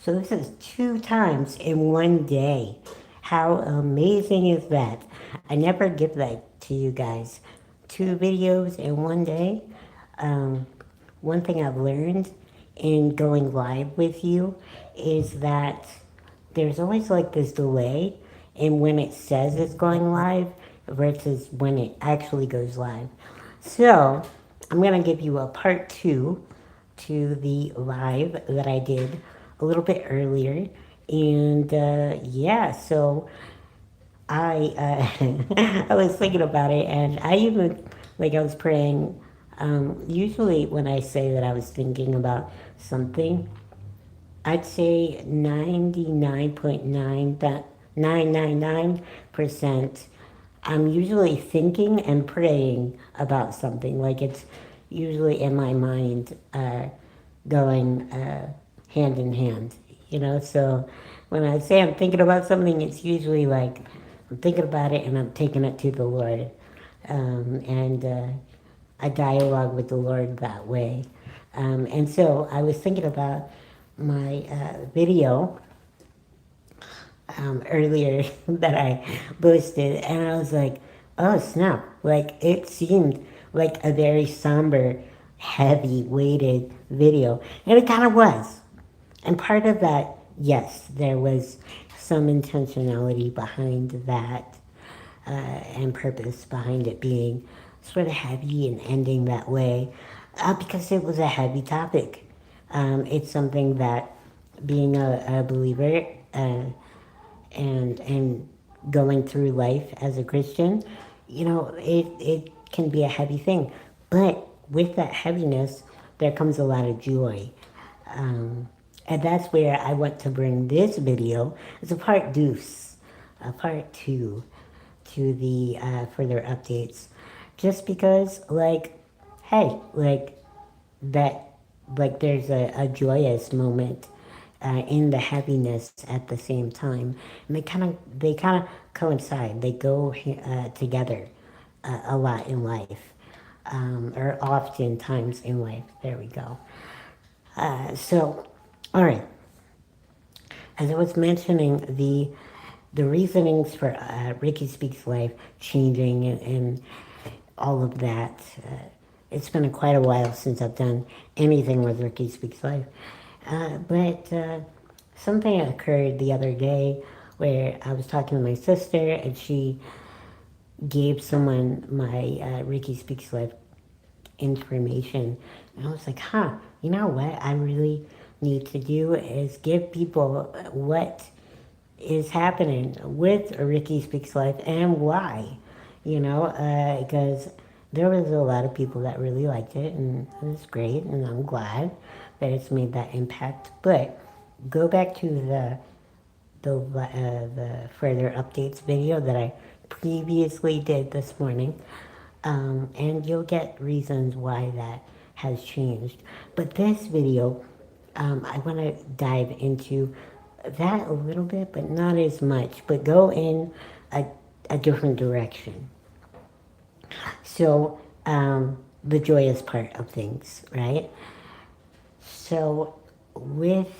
So this is 2 times in one day. How amazing is that? I never give that to you guys. 2 videos in one day. Um, One thing I've learned in going live with you is that there's always like this delay in when it says it's going live versus when it actually goes live. So I'm going to give you a part two to the live that I did a little bit earlier. And yeah, so I was thinking about it, and I even like I was praying. Usually, when I say that I was thinking about something, I'd say 99.999%. I'm usually thinking and praying about something. Like it's usually in my mind, going hand in hand. So when I say I'm thinking about something, it's usually like I'm thinking about it and I'm taking it to the Lord. And I dialogue with the Lord that way. And so I was thinking about my video earlier that I posted, and I was like, oh snap! Like it seemed like a very somber, heavy weighted video, and it kind of was. And part of that, yes, there was some intentionality behind that, and purpose behind it being sort of heavy and ending that way, because it was a heavy topic. It's something that being a believer, and going through life as a Christian, it can be a heavy thing. But with that heaviness, there comes a lot of joy. Um, and that's where I want to bring this video as a part deuce, a part two to the further updates. Just because, like, hey, like, that, like, there's a joyous moment in the heaviness at the same time, and they kind of coincide. They go together a lot in life, or oftentimes in life. There we go. So, all right. As I was mentioning, the reasonings for Ricky Speaks Life changing, and all of that. It's been quite a while since I've done anything with Ricky Speaks Life. But something occurred the other day where I was talking to my sister, and she gave someone my Ricky Speaks Life information. And I was like, huh, you know what I really need to do is give people what is happening with Ricky Speaks Life and why, because there was a lot of people that really liked it, and it was great, and I'm glad that it's made that impact. But go back to the further updates video that I previously did this morning, and you'll get reasons why that has changed. But this video, I want to dive into that a little bit, but not as much, but go in a, a different direction. So, the joyous part of things, right? So, with,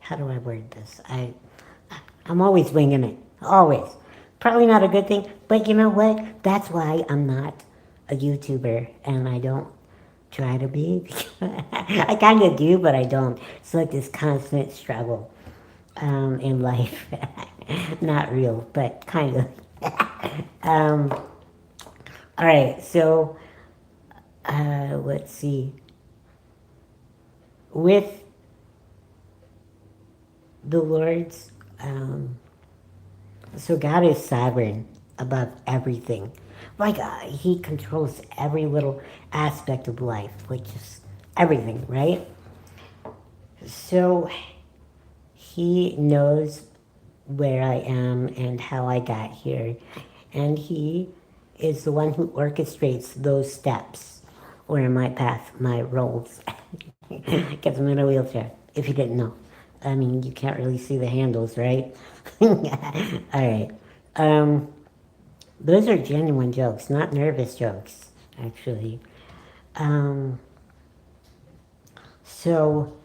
how do I word this? I'm always winging it, always. Probably not a good thing, but you know what? That's why I'm not a YouTuber, and I don't try to be. I kind of do, but I don't. It's like this constant struggle in life. Not real, but kind of. um, all right, so let's see. With the Lord's, so God is sovereign above everything. Like He controls every little aspect of life, like just everything, right? So He knows where I am and how I got here. And He is the one who orchestrates those steps where my path, my roles. Because I'm in a wheelchair, if you didn't know. I mean, you can't really see the handles, right? All right. Um, those are genuine jokes, not nervous jokes, actually. Um, So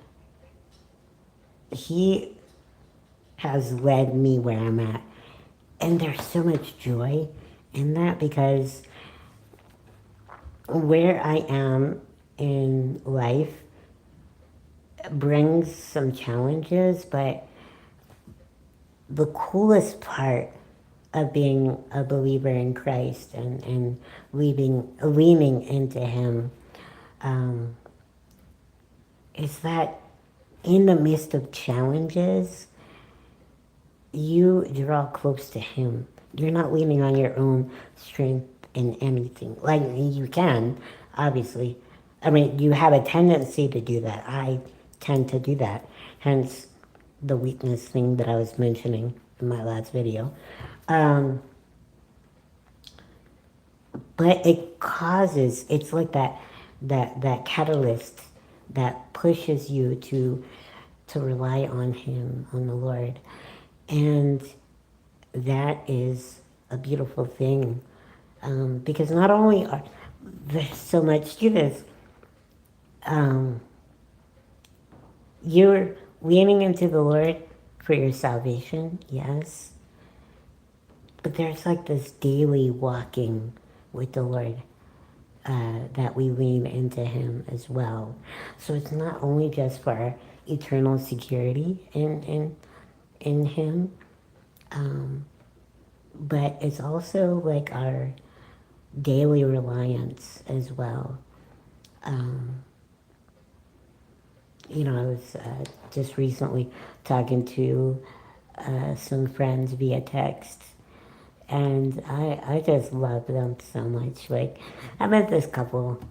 he has led me where I'm at. And there's so much joy in that because where I am in life brings some challenges, but the coolest part of being a believer in Christ and leaning into Him um, is that in the midst of challenges, you draw close to Him. You're not leaning on your own strength in anything. Like you can, obviously. I mean, you have a tendency to do that. I tend to do that. Hence the weakness thing that I was mentioning in my last video. Um, but it causes, it's like that catalyst that pushes you to rely on Him, on the Lord. And that is a beautiful thing. Because not only are there's so much to this, um, you're leaning into the Lord for your salvation, yes. But there's like this daily walking with the Lord that we lean into Him as well. So it's not only just for our eternal security in Him, um, but it's also like our daily reliance as well. Um, I was just recently talking to some friends via text, and I just love them so much. Like, I met this couple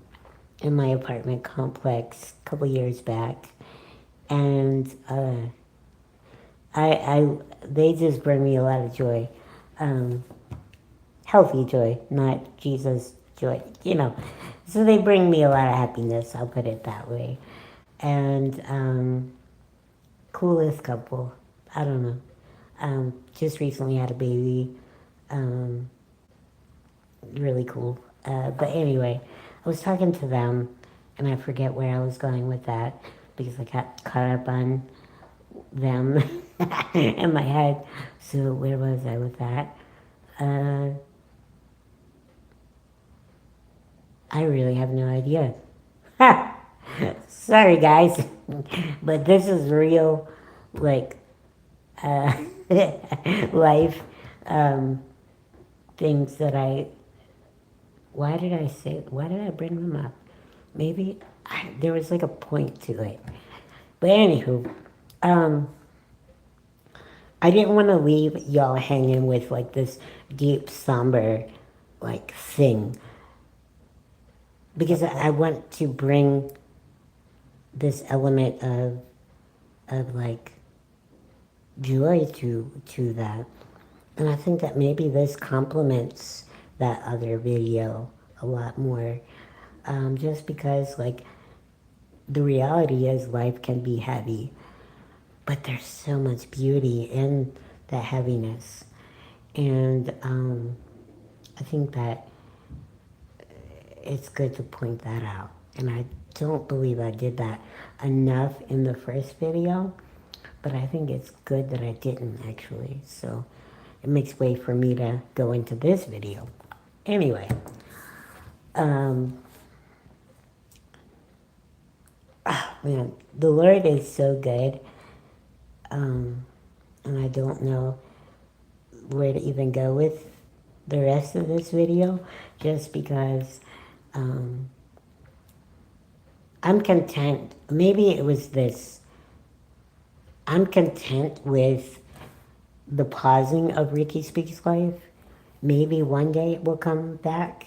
in my apartment complex a couple years back, and they just bring me a lot of joy, um, healthy joy, not Jesus joy, So they bring me a lot of happiness. I'll put it that way. And coolest couple. I don't know. Just recently had a baby. Um, really cool. But anyway, I was talking to them, and I forget where I was going with that because I got caught up on them in my head. So where was I with that? Uh, I really have no idea. Sorry, guys, but this is real, like, uh, life um, things that why did I say, why did I bring them up? Maybe there was like a point to it. But anywho, um, I didn't want to leave y'all hanging with like this deep, somber, like thing. Because I want to bring this element of like joy to that. And I think that maybe this complements that other video a lot more. Just because like the reality is life can be heavy, but there's so much beauty in that heaviness. And I think that it's good to point that out. And I don't believe I did that enough in the first video, but I think it's good that I didn't actually. So it makes way for me to go into this video. Anyway, um, man, the Lord is so good. And I don't know where to even go with the rest of this video just because um, I'm content. Maybe it was this. I'm content with the pausing of Ricky Speaks Life. Maybe one day it will come back,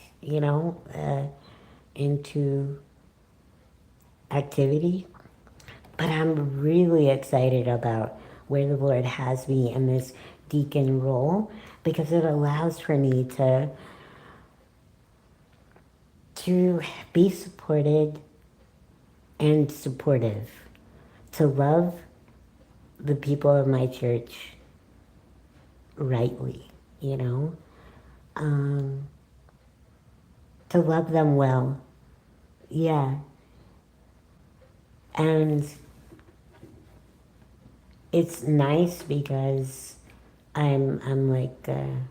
into activity. But I'm really excited about where the Lord has me in this deacon role because it allows for me to be supported and supportive, to love the people of my church rightly, um, to love them well. Yeah, And it's nice because I'm like I'm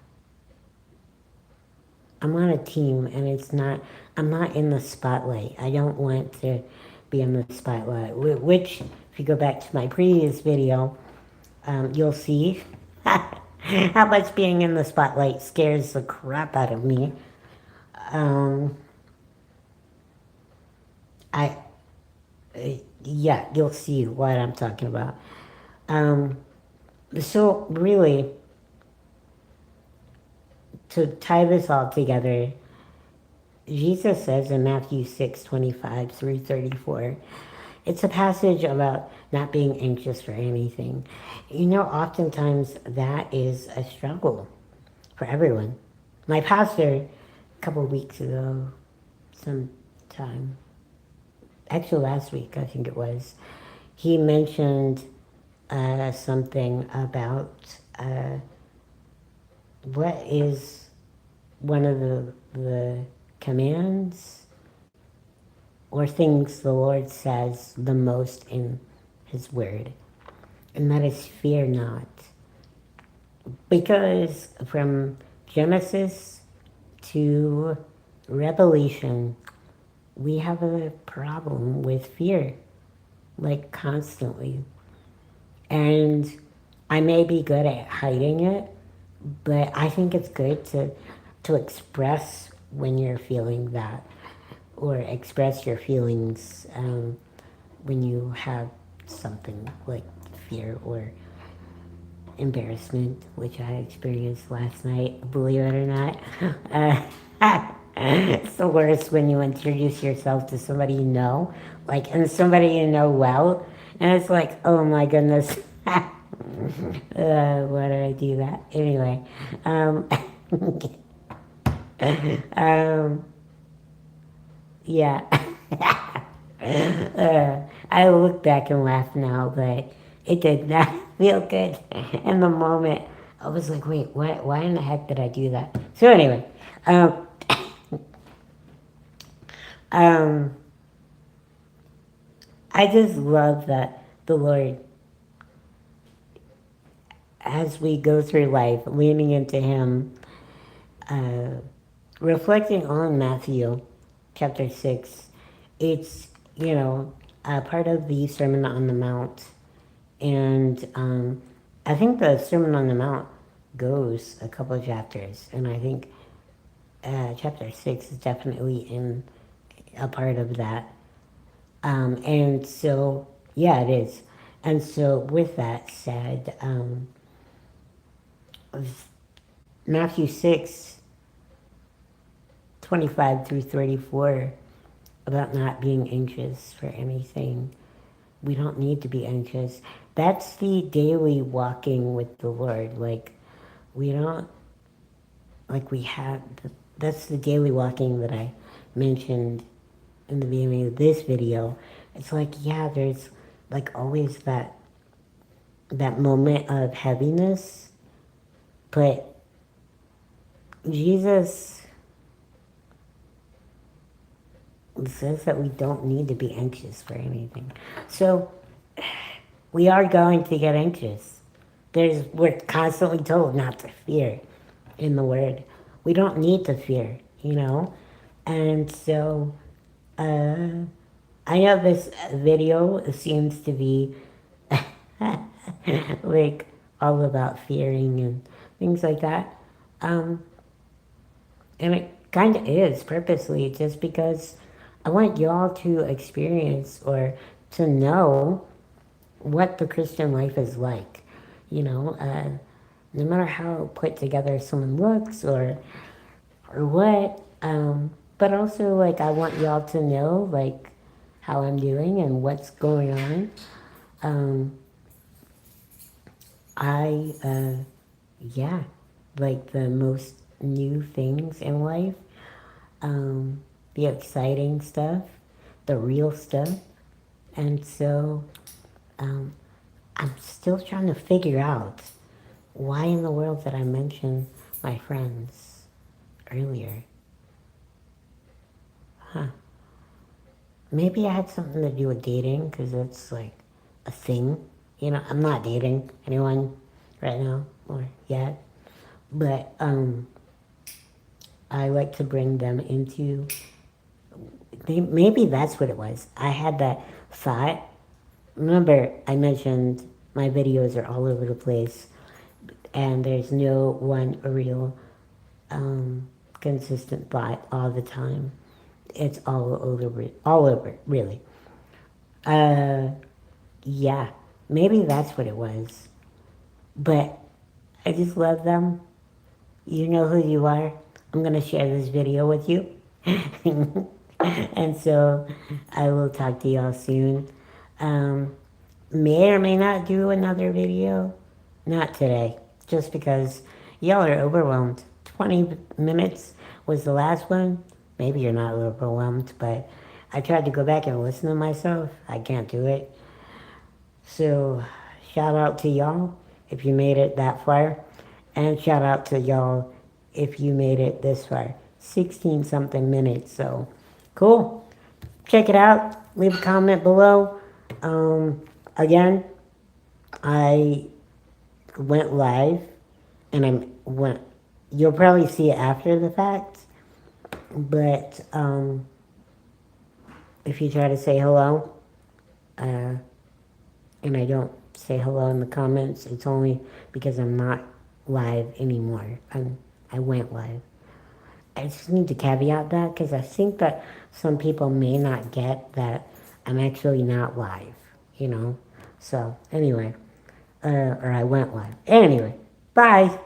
on a team, and I'm not in the spotlight. I don't want to be in the spotlight. Which, if you go back to my previous video, you'll see how much being in the spotlight scares the crap out of me. Um, I yeah, you'll see what I'm talking about. Um, so really, to tie this all together, Jesus says in Matthew 6:25 through 34, it's a passage about not being anxious for anything. You know, oftentimes that is a struggle for everyone. My pastor, a couple of weeks ago, sometime, actually last week, I think it was, he mentioned something about what is one of the commands or things the Lord says the most in His Word, and that is fear not. Because from Genesis to Revelation, we have a problem with fear, like constantly. And I may be good at hiding it, but I think it's good to express when you're feeling that, or express your feelings when you have something like fear or embarrassment, which I experienced last night, believe it or not. It's the worst when you introduce yourself to somebody you know, like, and somebody you know well, and it's like, oh my goodness, why did I do that? Anyway, um, um, yeah. I look back and laugh now, but it did not feel good in the moment. I was like, wait, what? Why in the heck did I do that? So anyway, um, um, I just love that the Lord, as we go through life, leaning into Him, uh, reflecting on Matthew chapter 6, it's, you know, part of the Sermon on the Mount. And I think the Sermon on the Mount goes a couple of chapters, and I think chapter 6 is definitely in a part of that. And so, yeah, it is. And so, with that said, Matthew 6:25 through 34, about not being anxious for anything. We don't need to be anxious. That's the daily walking with the Lord. Like, we don't, like, we have, that's the daily walking that I mentioned in the beginning of this video. It's like, yeah, there's like always that moment of heaviness, but Jesus says that we don't need to be anxious for anything. So we are going to get anxious. We're constantly told not to fear in the Word. We don't need to fear, you know? And so I know this video seems to be like all about fearing and things like that. Um, and it kind of is purposely, just because I want y'all to experience or to know what the Christian life is like. You know, no matter how put together someone looks or what, but also like I want y'all to know like how I'm doing and what's going on. I yeah, like the most new things in life, the exciting stuff, the real stuff, and so um, I'm still trying to figure out why in the world did I mention my friends earlier? Huh. Maybe it had something to do with dating, because it's like a thing. You know, I'm not dating anyone right now or yet, but I like to bring them into. Maybe that's what it was. I had that thought. Remember, I mentioned my videos are all over the place, and there's no one real consistent thought all the time. It's all over, really. Uh, yeah, maybe that's what it was. But I just love them. You know who you are. I'm gonna share this video with you. And so I will talk to y'all soon. Um, may or may not do another video. Not today, just because y'all are overwhelmed. 20 minutes was the last one. Maybe you're not overwhelmed, but I tried to go back and listen to myself. I can't do it. So, shout out to y'all if you made it that far. And shout out to y'all if you made it this far. 16 something minutes. So, cool. Check it out. Leave a comment below. Again, I went live and you'll probably see it after the fact. But if you try to say hello, and I don't say hello in the comments, it's only because I'm not live anymore. I went live. I just need to caveat that because I think that some people may not get that I'm actually not live, you know? So, anyway, or I went live. Anyway, bye.